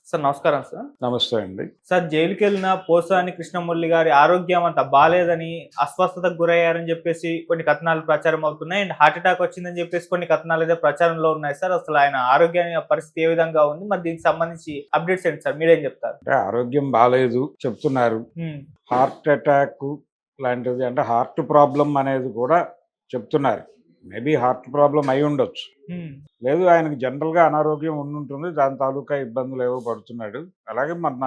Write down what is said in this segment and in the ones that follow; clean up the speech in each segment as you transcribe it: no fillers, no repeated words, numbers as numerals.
Sir నమస్కారం sir. నమస్తే అండి. సార్ జైలుకెళ్ళిన పోసాని కృష్ణమురళి గారి ఆరోగ్యం అంత బాలేదని, అస్వస్థతకు గురయ్యారని జెప్పేసి కొన్ని కథనాలు ప్రచారం అవుతున్నాయి. అండ్ హార్ట్ అటాక్ వచ్చిందని జెప్పేసి కొన్ని కథనాలైతే ప్రచారంలో ఉన్నాయి సార్. అసలు ఆయన ఆరోగ్యాన్ని పరిస్థితి ఏ విధంగా ఉంది? మరి దీనికి సంబంధించి అప్డేట్స్ ఏంటి సార్? మీరేం జెప్తారు? అంటే ఆరోగ్యం బాలేదు చెప్తున్నారు. హ్మ్. హార్ట్ అటాక్ లాంటిది అంటే హార్ట్ ప్రాబ్లమ్ అనేది కూడా చెప్తున్నారు. మేబీ హార్ట్ ప్రాబ్లం అయి ఉండొచ్చు. హ్మ్. లేదు ఆయనకి జనరల్‌గా అనారోగ్యం ఉండుంటుంది. దాని తాలూకా ఇబ్బందులు ఏవో పడుతున్నాడు. అలాగే మన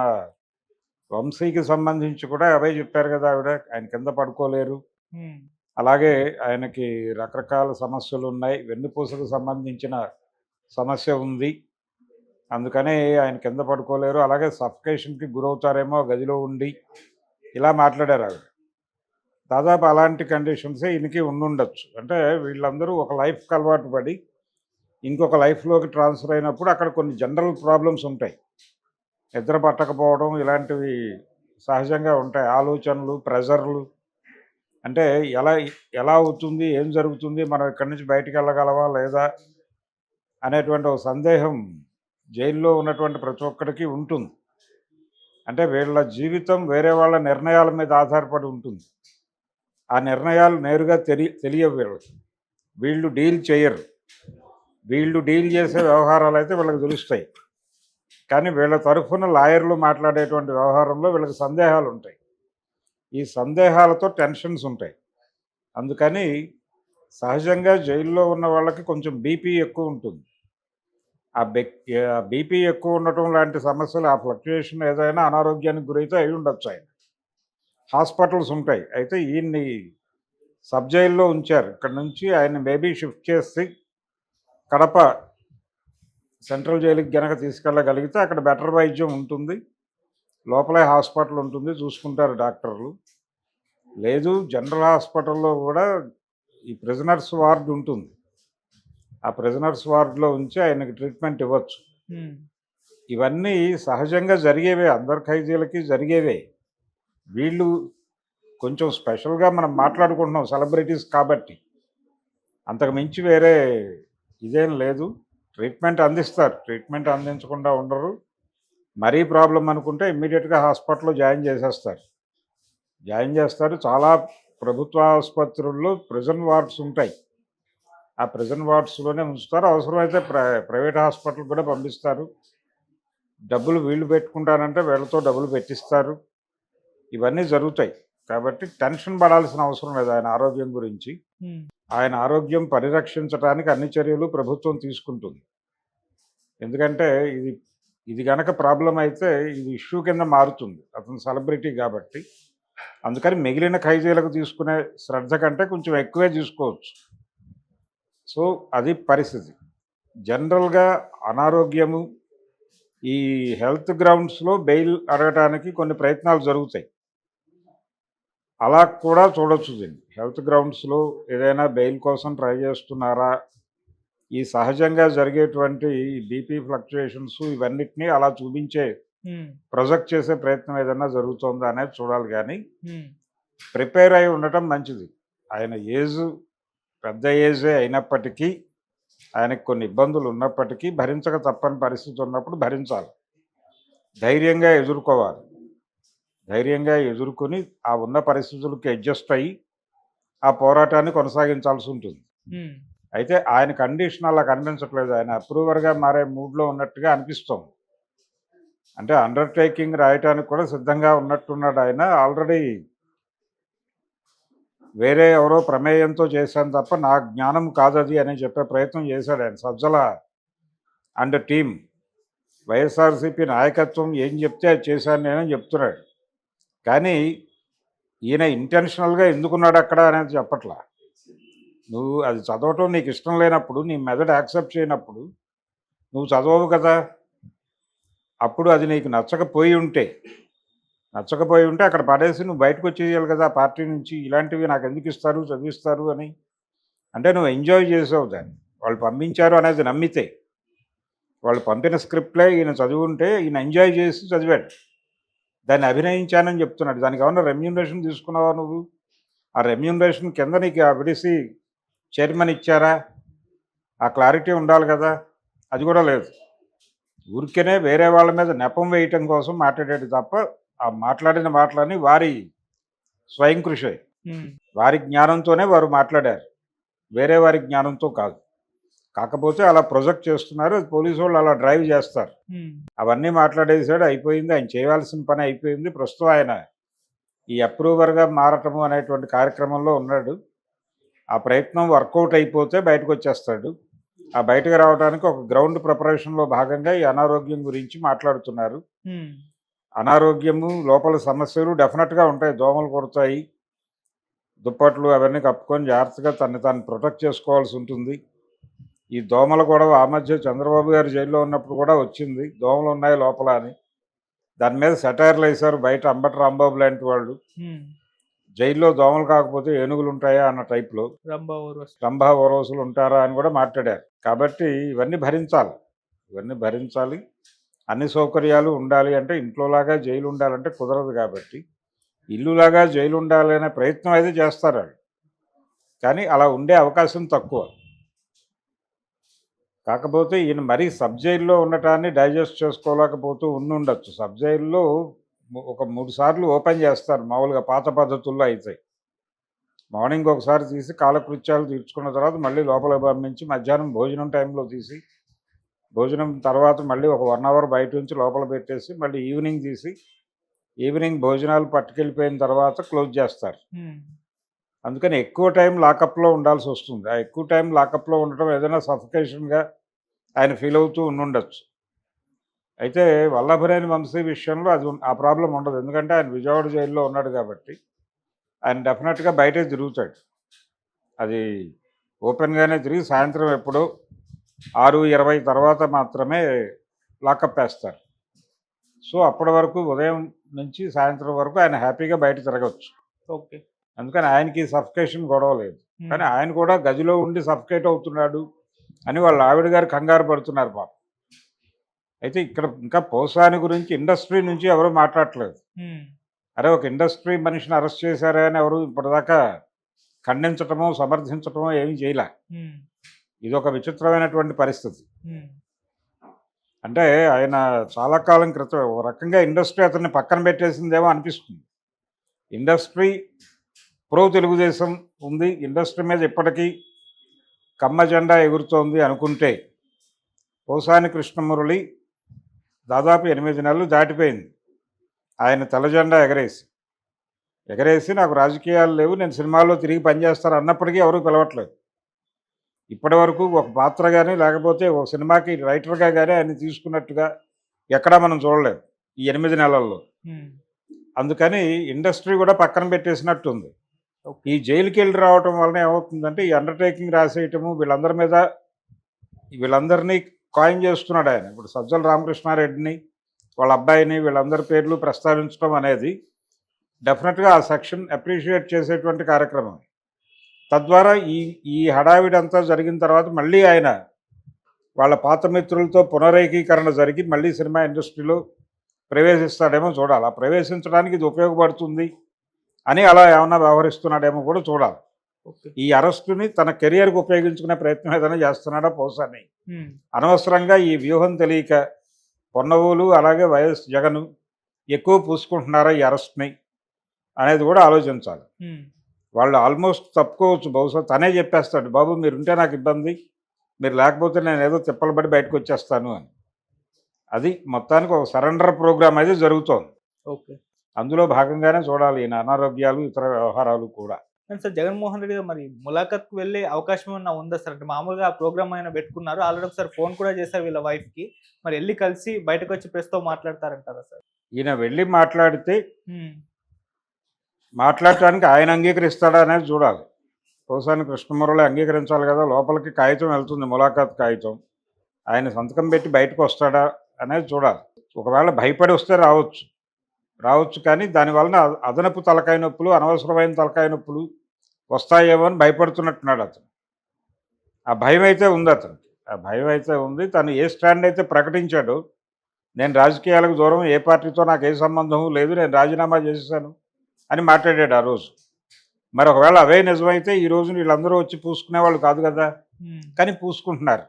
వంశీకి సంబంధించి కూడా అవే చెప్పారు కదా ఆవిడ. ఆయన కింద పడుకోలేరు. హ్మ్. అలాగే ఆయనకి రకరకాల సమస్యలున్నాయి. వెన్నుపూసకు సంబంధించిన సమస్య ఉంది. అందుకని ఆయన కింద పడుకోలేరు. అలాగే సఫకేషన్‌కి గురవుతారేమో గదిలో ఉండి. ఇలా మాట్లాడారు ఆవిడ. దాదాపు అలాంటి కండిషన్సే ఈయనకి ఉండుండొచ్చు. అంటే వీళ్ళందరూ ఒక లైఫ్‌కి అలవాటు పడి, ఇంకొక లైఫ్‌లోకి ట్రాన్స్‌ఫర్ అయినప్పుడు అక్కడ కొన్ని జనరల్ ప్రాబ్లమ్స్ ఉంటాయి. నిద్ర పట్టకపోవడం ఇలాంటివి సహజంగా ఉంటాయి. ఆలోచనలు, ప్రెషర్‌లు అంటే ఎలా ఎలా అవుతుంది? ఏం జరుగుతుంది? మనం ఇక్కడి నుంచి బయటికెళ్ళగలమా? లేదా? అనేటువంటి ఒక సందేహం జైల్లో ఉన్నటువంటి ప్రతి ఒక్కడికి ఉంటుంది. అంటే వీళ్ళ జీవితం వేరే వాళ్ళ నిర్ణయాల మీద ఆధారపడి ఉంటుంది. ఆ నిర్ణయాలు నేరుగా తెలియవు వీళ్ళకి. వీళ్ళు డీల్ చేయరు. వీళ్ళు డీల్ చేసే వ్యవహారాలైతే వీళ్ళకి తెలుస్తాయి. కానీ వీళ్ళ తరఫున లాయర్లు మాట్లాడేటువంటి వ్యవహారంలో వీళ్ళకి సందేహాలుంటాయి. ఈ సందేహాలతో టెన్షన్స్ ఉంటాయి. అందుకని సహజంగా జైల్లో ఉన్న వాళ్ళకి కొంచెం బీపీ ఎక్కువ ఉంటుంది. బీపీ ఎక్కువ ఉండటం లాంటి సమస్యలు, ఆ ఫ్లక్చుయేషన్ ఏదైనా అనారోగ్యానికి గురైతే అయి ఉండొచ్చు ఆయన. హాస్పిటల్స్ ఉంటాయి. అయితే ఈయన్ని సబ్ జైల్లో ఉంచారు. ఇక్కడ నుంచి ఆయన మేబీ షిఫ్ట్ చేసి కడప సెంట్రల్ జైలుకి గనక తీసుకెళ్ళగలిగితే అక్కడ బెటర్ వైద్యం ఉంటుంది. లోపలే హాస్పిటల్ ఉంటుంది. చూసుకుంటారు డాక్టర్లు. లేదు జనరల్ హాస్పిటల్‌లో కూడా ఈ ప్రిజనర్స్ వార్డ్ ఉంటుంది. ఆ ప్రిజనర్స్ వార్డ్‌లో ఉంచి ఆయనకి ట్రీట్మెంట్ ఇవ్వచ్చు. హ్మ్. ఇవన్నీ సహజంగా జరిగేవే. అందరి ఖైదీలకి జరిగేవే. వీళ్ళు కొంచెం స్పెషల్‌గా మనం మాట్లాడుకుంటున్నాం సెలబ్రిటీస్ కాబట్టి. అంతకు మించి వేరే ఇదేం లేదు. ట్రీట్మెంట్ అందిస్తారు. ట్రీట్మెంట్ అందించకుండా ఉండరు. మరీ ప్రాబ్లమ్ అనుకుంటే ఇమ్మీడియట్‌గా హాస్పిటల్‌లో జాయిన్ చేసేస్తారు. జాయిన్ చేస్తారు. చాలా ప్రభుత్వ ఆసుపత్రుల్లో ప్రిజన్ వార్డ్స్ ఉంటాయి. ఆ ప్రిజన్ వార్డ్స్‌లోనే ఉంచుతారు. అవసరమైతే ప్రైవేట్ హాస్పిటల్‌కి కూడా పంపిస్తారు. డబ్బులు వీళ్ళు పెట్టుకుంటానంటే వీళ్ళతో డబ్బులు పెట్టిస్తారు. ఇవన్నీ జరుగుతాయి. కాబట్టి టెన్షన్ పడాల్సిన అవసరం లేదు ఆయన ఆరోగ్యం గురించి. హ్మ్. ఆయన ఆరోగ్యం పరిరక్షించడానికి అన్ని చర్యలు ప్రభుత్వం తీసుకుంటుంది. ఎందుకంటే ఇది ఇది గనక ప్రాబ్లమ్ అయితే ఇది ఇష్యూ కింద మారుతుంది. అతను సెలబ్రిటీ కాబట్టి. అందుకని మిగిలిన ఖైదీలకు తీసుకునే శ్రద్ధ కంటే కొంచెం ఎక్కువే తీసుకోవచ్చు. సో, అది పరిస్థితి. జనరల్‌గా అనారోగ్యము ఈ హెల్త్ గ్రౌండ్స్‌లో బెయిల్ అడగటానికి కొన్ని ప్రయత్నాలు జరుగుతాయి. అలా కూడా చూడొచ్చు దీన్ని. హెల్త్ గ్రౌండ్స్‌లో ఏదైనా బెయిల్ కోసం ట్రై చేస్తున్నారా? ఈ సహజంగా జరిగేటువంటి ఈ బీపీ ఫ్లక్చుయేషన్స్ ఇవన్నిటిని అలా చూపించే హ్మ్. ప్రొజెక్ట్ చేసే ప్రయత్నం ఏదన్నా జరుగుతోందా అనేది చూడాలి గానీ, హ్మ్. ప్రిపేర్ అయి ఉండటం మంచిది. ఆయన పెద్ద ఏజే అయినప్పటికీ, ఆయనకు కొన్ని ఇబ్బందులు ఉన్నప్పటికీ భరించక తప్పని పరిస్థితి ఉన్నప్పుడు భరించాలి. ధైర్యంగా ఎదుర్కోవాలి. ధైర్యంగా ఎదుర్కొని ఆ ఉన్న పరిస్థితులకి అడ్జస్ట్ అయ్యి, ఆ పోరాటాన్ని కొనసాగించాల్సి ఉంటుంది. హ్మ్. అయితే ఆయన కండిషన్ అలా కనిపించట్లేదు. ఆయన అప్రూవర్‌గా మారే మూడ్‌లో ఉన్నట్టుగా అనిపిస్తోంది. అంటే అండర్‌టేకింగ్ రాయటానికి కూడా సిద్ధంగా ఉన్నట్టున్నాడు ఆయన. ఆల్రెడీ వేరే ఎవరో ప్రమేయంతో చేశాను తప్ప నా జ్ఞానం కాదది అని చెప్పే ప్రయత్నం చేశాడు ఆయన. Sajjala and team. వైఎస్ఆర్‌సీపీ నాయకత్వం ఏం చెప్తే అది చేశాను నేనని చెప్తున్నాడు. కానీ ఈయన ఇంటెన్షనల్‌గా ఎందుకున్నాడక్కడ అనేది చెప్పట్లా. నువ్వు అది చదవటం నీకు ఇష్టం లేనప్పుడు, నీ మెథడ్ యాక్సెప్ట్ చేయనప్పుడు నువ్వు చదవవు కదా! అప్పుడు అది నీకు నచ్చకపోయి ఉంటే అక్కడ పడేసి నువ్వు బయటకొచ్చేయాలి కదా! ఆ పార్టీ నుంచి. ఇలాంటివి నాకెందుకు ఇస్తారు, చదివిస్తారు అని. అంటే నువ్వు ఎంజాయ్ చేసావు దాన్ని. వాళ్ళు పంపించారు అనేది నమ్మితే. వాళ్ళు పంపిన స్క్రిప్ట్‌లే ఈయన చదివుంటే ఈయన ఎంజాయ్ చేసి చదివాడు. దాన్ని అభినయించానని చెప్తున్నాడు. దానికేమన్నా రెమ్యూనరేషన్ తీసుకున్నావా నువ్వు? ఆ రెమ్యూనరేషన్ కింద నీకు ఆ విడిసి చైర్మన్ ఇచ్చారా? ఆ క్లారిటీ ఉండాలి కదా! అది కూడా లేదు. ఊరికేనే వేరే వాళ్ళ మీద నెపం వేయటం కోసం మాట్లాడాడు తప్ప ఆ మాట్లాడిన మాటలని వారి స్వయం కృషి, ఉమ్, వారి జ్ఞానంతోనే వారు మాట్లాడారు, వేరే వారి జ్ఞానంతో కాదు. కాకపోతే అలా ప్రొజెక్ట్ చేస్తున్నారు, అది పోలీసు వాళ్ళు అలా డ్రైవ్ చేస్తారు. ఉమ్, అవన్నీ మాట్లాడేసాడు, అయిపోయింది, ఆయన చేయవలసిన పని అయిపోయింది. ప్రస్తుతం ఆయన ఈ అప్రూవర్గా మారటము అనేటువంటి కార్యక్రమంలో ఉన్నాడు. ఆ ప్రయత్నం వర్కౌట్ అయిపోతే బయటకు వచ్చేస్తాడు. ఆ బయటకు రావడానికి ఒక గ్రౌండ్ ప్రిపరేషన్లో భాగంగా ఈ అనారోగ్యం గురించి మాట్లాడుతున్నారు. ఉమ్, అనారోగ్యము లోపల సమస్యలు డెఫినెట్గా ఉంటాయి. దోమలు కొడతాయి, దుప్పట్లు అవన్నీ కప్పుకొని జాగ్రత్తగా తను తాను ప్రొటెక్ట్ చేసుకోవాల్సి ఉంటుంది. ఈ దోమల గొడవ ఆ మధ్య చంద్రబాబు గారు జైల్లో ఉన్నప్పుడు కూడా వచ్చింది, దోమలు ఉన్నాయి లోపల అని. దాని మీద సెటైర్లు వేశారు బయట అంబటి రాంబాబు లాంటి వాళ్ళు. ఉమ్. జైల్లో దోమలు కాకపోతే ఏనుగులు ఉంటాయా అన్న టైప్లో రంభా ఊర్వశి. రంభా ఓరోసులు ఉంటారా అని కూడా మాట్లాడారు. కాబట్టి ఇవన్నీ భరించాలి, ఇవన్నీ భరించాలి. అన్ని సౌకర్యాలు ఉండాలి అంటే ఇంట్లోలాగా జైలు ఉండాలంటే కుదరదు. కాబట్టి ఇల్లులాగా జైలు ఉండాలి అనే ప్రయత్నం అయితే చేస్తారు వాళ్ళు, కానీ అలా ఉండే అవకాశం తక్కువ. కాకపోతే ఈయన మరీ సబ్ జైల్లో ఉండటాన్ని డైజెస్ట్ చేసుకోలేకపోతూ ఉండొచ్చు. సబ్ జైల్లో ఒక 3 సార్లు ఓపెన్ చేస్తారు మామూలుగా పాత పద్ధతుల్లో అయితే. మార్నింగ్ ఒకసారి తీసి కాలకృత్యాలు తీర్చుకున్న తర్వాత మళ్ళీ లోపల పంపించి మధ్యాహ్నం భోజనం టైంలో తీసి, భోజనం తర్వాత మళ్ళీ ఒక 1 అవర్ బయట నుంచి లోపల పెట్టేసి మళ్ళీ ఈవినింగ్ తీసి, ఈవినింగ్ భోజనాలు పట్టుకెళ్ళిపోయిన తర్వాత క్లోజ్ చేస్తారు. ఉమ్, అందుకని ఎక్కువ టైం లాకప్లో ఉండాల్సి వస్తుంది. ఆ ఎక్కువ టైం లాకప్లో ఉండటం ఏదైనా సఫికేషన్గా ఆయన ఫీల్ అవుతూ ఉండొచ్చు. అయితే వల్లభనేని వంశీ విషయంలో అది ఆ ప్రాబ్లం ఉండదు, ఎందుకంటే ఆయన విజయవాడ జైల్లో ఉన్నాడు కాబట్టి ఆయన డెఫినెట్గా బయటే తిరుగుతాడు. అది ఓపెన్గానే తిరిగి సాయంత్రం ఎప్పుడో 6:20 తర్వాత మాత్రమే లాకప్ వేస్తారు. సో అప్పటి వరకు ఉదయం నుంచి సాయంత్రం వరకు ఆయన హ్యాపీగా బయట తిరగవచ్చు. ఓకే. అందుకని ఆయనకి సఫికేషన్ గొడవ లేదు. ఉమ్, కానీ ఆయన కూడా గదిలో ఉండి సఫికేట్ అవుతున్నాడు అని వాళ్ళ ఆవిడ గారు కంగారు పడుతున్నారు పాపం. అయితే ఇక్కడ ఇంకా పోసాని గురించి ఇండస్ట్రీ నుంచి ఎవరు మాట్లాడట్లేదు. ఉమ్, అరే ఒక ఇండస్ట్రీ మనిషిని అరెస్ట్ చేశారా అని ఎవరు ఇప్పటిదాకా ఖండించటమో సమర్థించటమో ఏమీ చేయలే. ఉమ్, ఇది ఒక విచిత్రమైనటువంటి పరిస్థితి. ఉమ్, అంటే ఆయన చాలా కాలం క్రితం ఒక రకంగా ఇండస్ట్రీ అతన్ని పక్కన పెట్టేసిందేమో అనిపిస్తుంది. ఇండస్ట్రీ ప్రో తెలుగుదేశం ఉంది, ఇండస్ట్రీ మీద ఇప్పటికీ కమ్మ జెండా ఎగురుతోంది అనుకుంటే పోసాని కృష్ణమురళి దాదాపు 8 నెలలు దాటిపోయింది ఆయన తెల్ల జెండా ఎగరేసి నాకు రాజకీయాలు లేవు, నేను సినిమాల్లో తిరిగి పనిచేస్తాను అన్నప్పటికీ ఎవరూ పిలవట్లేదు. ఇప్పటి వరకు ఒక పాత్ర కానీ లేకపోతే ఒక సినిమాకి రైటర్గా కానీ ఆయన తీసుకున్నట్టుగా ఎక్కడా మనం చూడలేదు ఈ 8 నెలల్లో. ఉమ్. అందుకని ఇండస్ట్రీ కూడా పక్కన పెట్టేసినట్టుంది. ఓకే. ఈ జైలుకి వెళ్ళి రావటం వలన ఏమవుతుందంటే ఈ అండర్టేకింగ్ రాసేయటము వీళ్ళందరి మీద వీళ్ళందరినీ కాయిన్ చేస్తున్నాడు ఆయన. ఇప్పుడు సజ్జల రామకృష్ణారెడ్డిని, వాళ్ళ అబ్బాయిని, వీళ్ళందరి పేర్లు ప్రస్తావించడం అనేది డెఫినెట్గా ఆ సెక్షన్ అప్రిషియేట్ చేసేటువంటి కార్యక్రమం. తద్వారా ఈ ఈ హడావిడంతా జరిగిన తర్వాత మళ్ళీ ఆయన వాళ్ళ పాత మిత్రులతో పునరేకీకరణ జరిగి మళ్ళీ సినిమా ఇండస్ట్రీలో ప్రవేశిస్తాడేమో చూడాలి. ఆ ప్రవేశించడానికి ఇది ఉపయోగపడుతుంది అని అలా ఏమన్నా వ్యవహరిస్తున్నాడేమో కూడా చూడాలి. ఓకే. ఈ అరెస్టుని తన కెరియర్కి ఉపయోగించుకునే ప్రయత్నం ఏదైనా చేస్తున్నాడా పోసాని? ఉమ్, అనవసరంగా ఈ వ్యూహం తెలియక పొన్నవోలు అలాగే వైఎస్ జగన్ ఎక్కువ పూసుకుంటున్నారా ఈ అరెస్ట్ని అనేది కూడా ఆలోచించాలి. ఉమ్, వాళ్ళు ఆల్మోస్ట్ తప్పుకోవచ్చు, బహుశా తనే చెప్పేస్తాడు, బాబు మీరుంటే నాకు ఇబ్బంది, మీరు లేకపోతే నేను ఏదో తిప్పలు పడి బయటకు వచ్చేస్తాను అని. అది మొత్తానికి ఒక సరెండర్ ప్రోగ్రామ్ అయితే జరుగుతోంది. ఓకే. అందులో భాగంగానే చూడాలి ఈయన అనారోగ్యాలు ఇతర వ్యవహారాలు కూడా. కానీ సార్ జగన్మోహన్ రెడ్డి గారు మరి ములాఖత్కు వెళ్ళే అవకాశం ఏమన్నా ఉందా సార్? అంటే మామూలుగా ఆ ప్రోగ్రామ్ అయినా పెట్టుకున్నారు, ఆల్రెడీ ఒకసారి ఫోన్ కూడా చేశారు వీళ్ళ వైఫ్కి. మరి వెళ్ళి కలిసి బయటకు వచ్చి ప్రెస్తో మాట్లాడతారంటారా సార్? ఈయన వెళ్ళి మాట్లాడితే ఉమ్, మాట్లాడటానికి ఆయన అంగీకరిస్తాడా అనేది చూడాలి. పోసాని కృష్ణమురళి అంగీకరించాలి కదా, లోపలికి కాగితం వెళ్తుంది, ములాఖాత్ కాగితం. ఆయన సంతకం పెట్టి బయటకు వస్తాడా అనేది చూడాలి. ఒకవేళ భయపడి వస్తే రావచ్చు, కానీ దానివలన అదనపు తలకాయ నొప్పులు, అనవసరమైన తలకాయ నొప్పులు వస్తాయేమో అని భయపడుతున్నట్టున్నాడు అతను. ఆ భయం అయితే ఉంది అతనికి, ఆ భయం అయితే ఉంది. తను ఏ స్టాండ్ అయితే ప్రకటించాడో, నేను రాజకీయాలకు దూరం, ఏ పార్టీతో నాకు ఏ సంబంధం లేదు, నేను రాజీనామా చేసేసాను అని మాట్లాడాడు ఆ రోజు. మరి ఒకవేళ అవే నిజమైతే ఈ రోజు వీళ్ళందరూ వచ్చి పూసుకునేవాళ్ళు కాదు కదా, ఉమ్, కానీ పూసుకుంటున్నారు.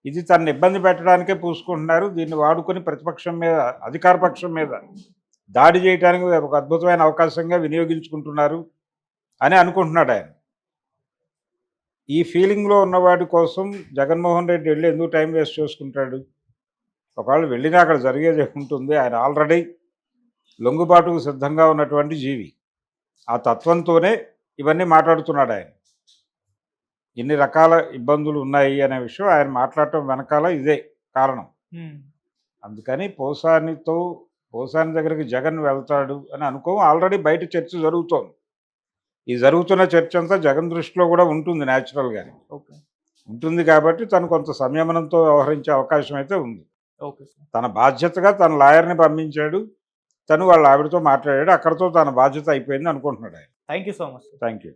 ఇది తనని ఇబ్బంది పెట్టడానికే పూసుకుంటున్నారు. దీన్ని వాడుకొని ప్రతిపక్షం మీద, అధికార పక్షం మీద దాడి చేయడానికి ఒక అద్భుతమైన అవకాశంగా వినియోగించుకుంటున్నారు అని అనుకుంటున్నాడు ఆయన. ఈ ఫీలింగ్‌లో ఉన్నవాడి కోసం జగన్మోహన్ రెడ్డి వెళ్లి ఎందుకు టైం వేస్ట్ చేసుకుంటాడు? ఒకవేళ వెళ్ళినా అక్కడ జరిగేది ఉంటుంది. ఆయన ఆల్రెడీ లొంగుబాటుకు సిద్ధంగా ఉన్నటువంటి జీవి. ఆ తత్వంతోనే ఇవన్నీ మాట్లాడుతున్నాడు ఆయన. ఇన్ని రకాల ఇబ్బందులు ఉన్నాయి అనే విషయం ఆయన మాట్లాడటం వెనకాల ఇదే కారణం. ఉమ్. అందుకని పోసాని దగ్గరికి జగన్ వెళ్తాడు అని ఆల్రెడీ బయట చర్చ జరుగుతోంది. ఈ జరుగుతున్న చర్చ అంతా జగన్ దృష్టిలో కూడా ఉంటుంది న్యాచురల్‌గానే. ఓకే. ఉంటుంది కాబట్టి తను కొంత సంయమనంతో వ్యవహరించే అవకాశం అయితే ఉంది. Okay sir. తన బాధ్యతగా తన లాయర్‌ని పంపించాడు. తను వాళ్ళ ఆవిడతో మాట్లాడాడు. అక్కడితో తన బాధ్యత అయిపోయింది అనుకుంటున్నాడు ఆయన. Thank you so much. Thank you.